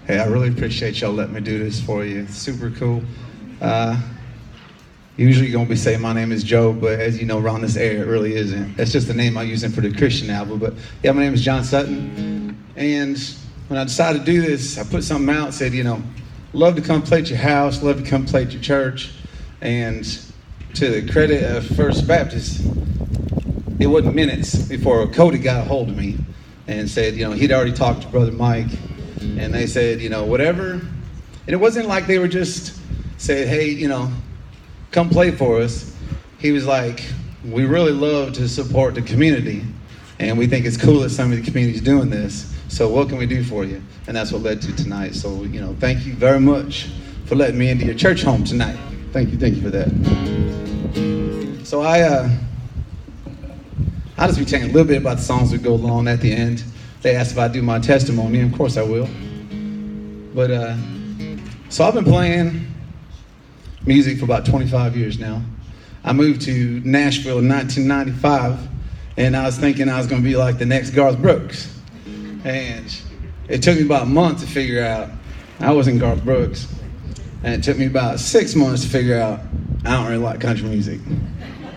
Hey, I really appreciate y'all letting me do this for you. It's super cool. Usually you're going to be saying my name is Joe, but as you know, around this area, it really isn't. That's just the name I'm using for the Christian album. But yeah, my name is John Sutton. And when I decided to do this, I put something out, said, love to come play at your house, love to come play at your church. And to the credit of First Baptist, it wasn't minutes before Cody got a hold of me and said, he'd already talked to Brother Mike. And they said, whatever. And it wasn't like they were just saying, hey, come play for us. He was like, we really love to support the community. And we think it's cool that some of the community's doing this. So what can we do for you? And that's what led to tonight. So, thank you very much for letting me into your church home tonight. Thank you for that. So I'll just be telling a little bit about the songs that go along at the end. They asked if I do my testimony, and of course I will. But, so I've been playing music for about 25 years now. I moved to Nashville in 1995, and I was thinking I was going to be like the next Garth Brooks. And it took me about a month to figure out I wasn't Garth Brooks. And it took me about 6 months to figure out I don't really like country music.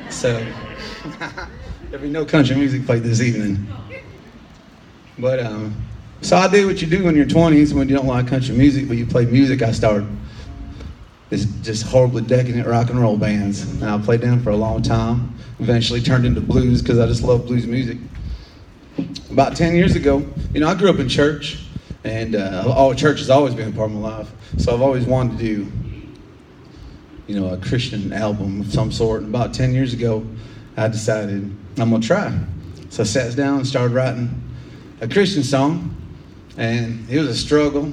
So there'll be no country music played this evening. But so I did what you do in your 20s when you don't like country music, but you play music. I started this just horribly decadent rock and roll bands. And I played them for a long time. Eventually turned into blues because I just love blues music. About 10 years ago, I grew up in church, and church has always been a part of my life. So I've always wanted to do, a Christian album of some sort. And about 10 years ago, I decided I'm going to try. So I sat down and started writing a Christian song, and it was a struggle.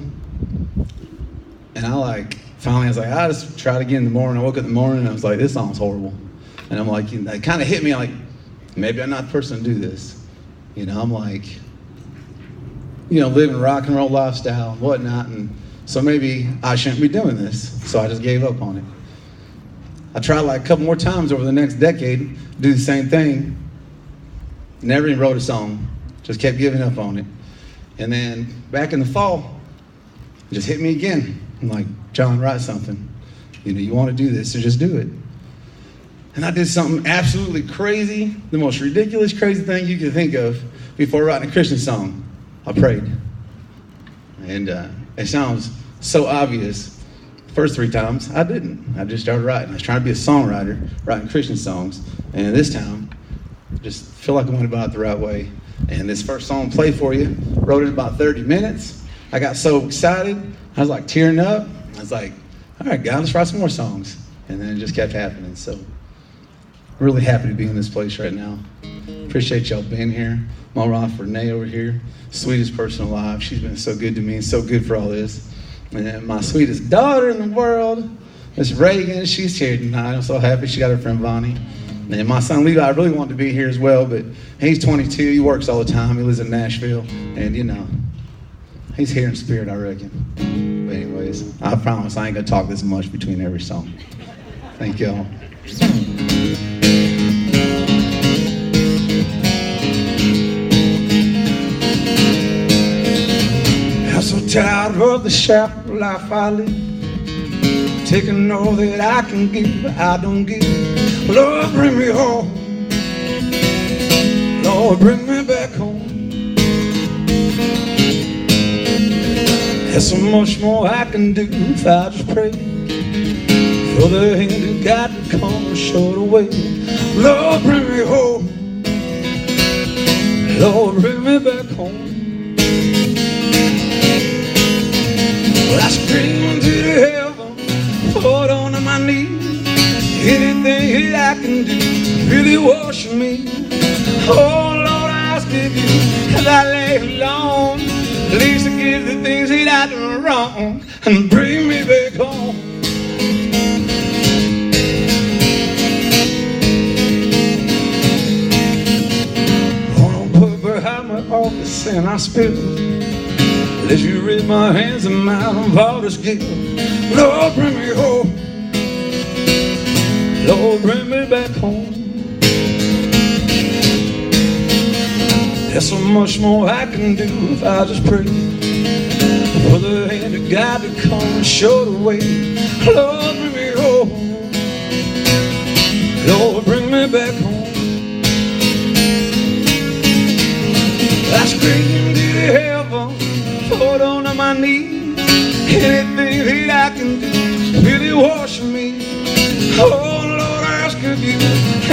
And finally I was like, I'll just try it again in the morning. I woke up in the morning and I was like, this song's horrible. And I'm like, it kind of hit me like, maybe I'm not the person to do this. I'm like, living a rock and roll lifestyle and whatnot. And so maybe I shouldn't be doing this. So I just gave up on it. I tried a couple more times over the next decade to do the same thing. Never even wrote a song. Just kept giving up on it. And then back in the fall, it just hit me again. I'm like, John, write something. You want to do this, so just do it. And I did something absolutely crazy, the most ridiculous, crazy thing you could think of before writing a Christian song. I prayed. And it sounds so obvious. First 3 times, I didn't. I just started writing. I was trying to be a songwriter, writing Christian songs. And this time, I just feel like I went about it the right way. And this first song, Play For You, wrote it in about 30 minutes. I got so excited. I was like tearing up. I was like, all right, God, let's write some more songs. And then it just kept happening. So I'm really happy to be in this place right now. Appreciate y'all being here. My wife, Renee, over here, sweetest person alive. She's been so good to me and so good for all this. And then my sweetest daughter in the world, Miss Reagan, she's here tonight. I'm so happy she got her friend Bonnie. And my son Levi, I really wanted to be here as well, but he's 22. He works all the time. He lives in Nashville. And, he's here in spirit, I reckon. But anyways, I promise I ain't going to talk this much between every song. Thank y'all. I'm so tired of the shallow life I live. Taking all that I can give, but I don't give. Lord, bring me home. Lord, bring me back home. There's so much more I can do if I just pray for the hand of God to come and show the way. Lord, bring me home. Lord, bring me back home. Well, I scream to the heaven, fall down on my knees. Anything that I can do, really wash me. Oh Lord, I ask of you, as I lay alone, please forgive the things that I done wrong, and bring me back home. On a put behind my office and I spill. Let you rid my hands and mouth of all this guilt. Lord, bring me home. Lord, bring me back home. There's so much more I can do if I just pray for for the hand of God to come and show the way. Lord, bring me home. Lord, bring me back home. I screamed to heaven, fall down on my knees. Anything that I can do, really wash me. Oh Lord, I ask of you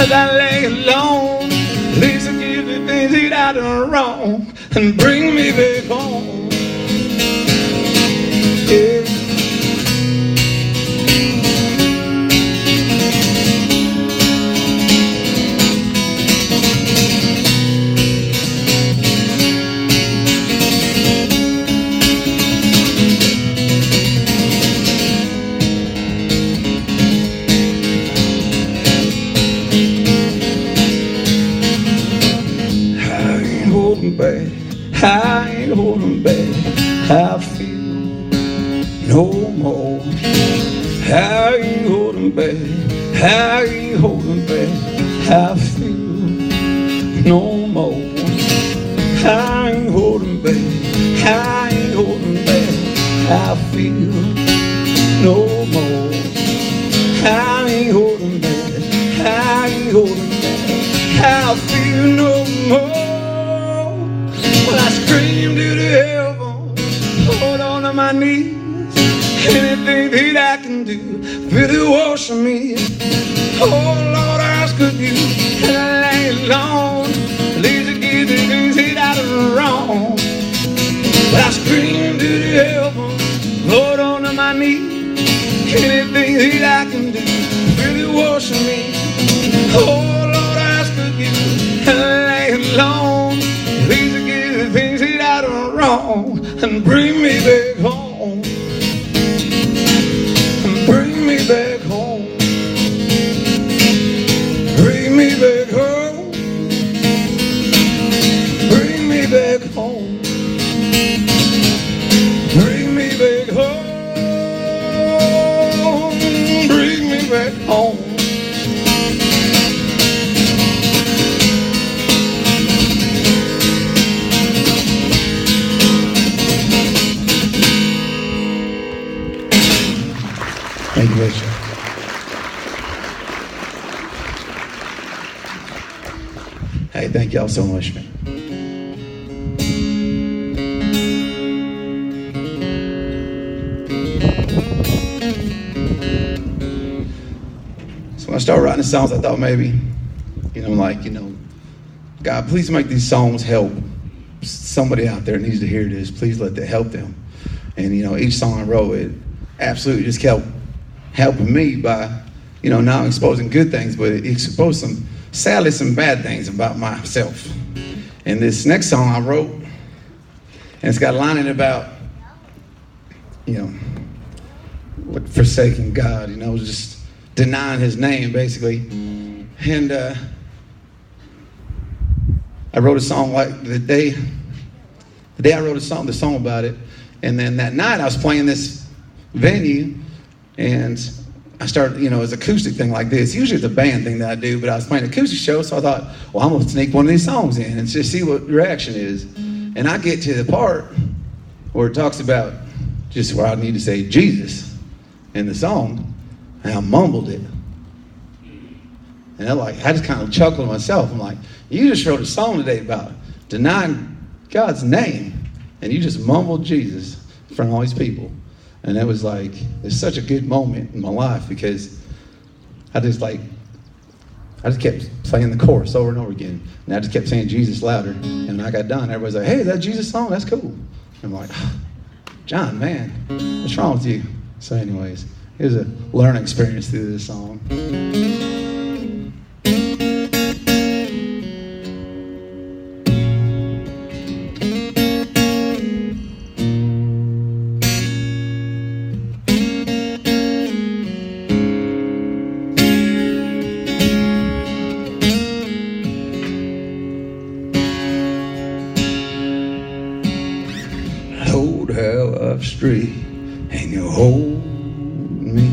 as I lay alone, please forgive the things that I done wrong and bring me back home. Yeah. Back. I ain't holding back. I feel no more. I ain't holding back. I ain't holding back. I feel no more. I ain't holding back. I ain't holding back. I feel no more. I ain't holding back. I ain't holding back. I feel no more. I scream to the heaven, hold on to my knees. Anything that I can do, really wash me. Oh Lord, I ask of you, and I lay alone, please forgive the things that I done wrong. But I scream to the heaven, hold on to my knees. Anything that I can do, really wash me. Oh Lord, I ask of you, and I lay alone, please forgive the things that I done wrong and bring me back home. And bring me back home. Bring me back home. Bring me back home. Bring me back home. Bring me back home. Thank you, Rachel. Hey, thank y'all so much, man. So when I started writing the songs, I thought maybe, God, please make these songs help somebody out there needs to hear this. Please let that help them. And, each song I wrote, it absolutely just kept helping me by, not exposing good things, but it exposed sadly some bad things about myself. And this next song I wrote, and it's got a line in it about, forsaking God, just denying his name, basically. And I wrote a song like the day I wrote the song about it. And then that night I was playing this venue, and I started, it's an acoustic thing like this. Usually it's a band thing that I do, but I was playing an acoustic show, so I thought, well, I'm going to sneak one of these songs in and just see what the reaction is. And I get to the part where it talks about just where I need to say Jesus in the song, and I mumbled it. And I just kind of chuckled to myself. I'm like, you just wrote a song today about denying God's name, and you just mumbled Jesus in front of all these people. And it was it's such a good moment in my life, because I just kept playing the chorus over and over again. And I just kept saying Jesus louder. And when I got done, everybody's like, hey, is that Jesus song? That's cool. I'm like, John, man, what's wrong with you? So anyways, it was a learning experience through this song. Street, and you hold me.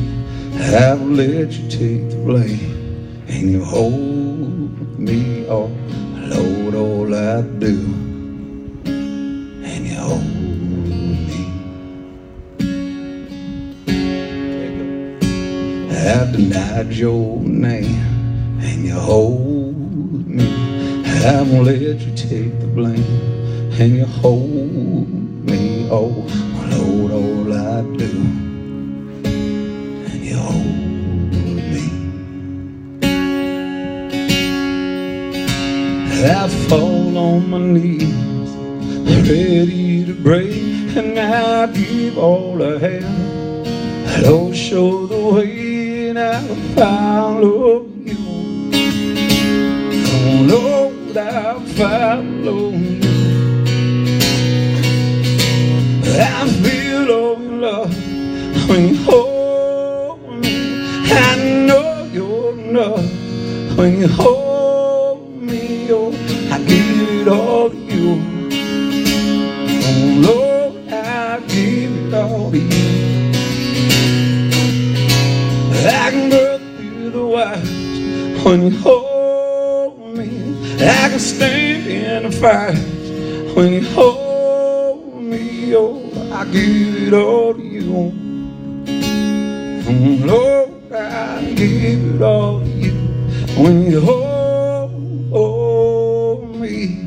I will let you take the blame, and you hold me. Oh Lord, all I do, and you hold me. I've denied your name, and you hold me. I won't let you take the blame, and you hold me. Oh, Lord, all I do, and you hold me. I fall on my knees, ready to break, and I give all I have. Lord, show the way, and I'll follow you. Oh Lord, I'll follow you. I feel all your love when you hold me. I know your love when you hold me. Oh, I give it all to you. Oh Lord, I give it all to you. I can go through the wires when you hold me. I can stand in the fire when you hold me. Oh, I give it all to you. Oh Lord, I give it all to you when you hold me.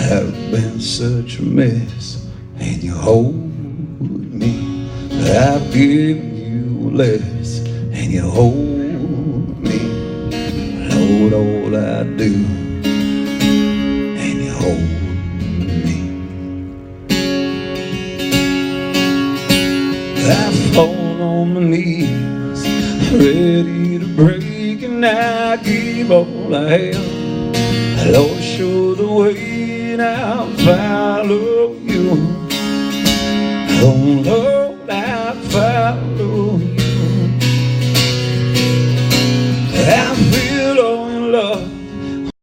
I've been such a mess, and you hold me. I've given you less, and you hold me. Lord, all I do, and you hold me. I fall on my knees, ready to break, and I give all I have. Lord, show the way, and I'll follow you. Oh Lord,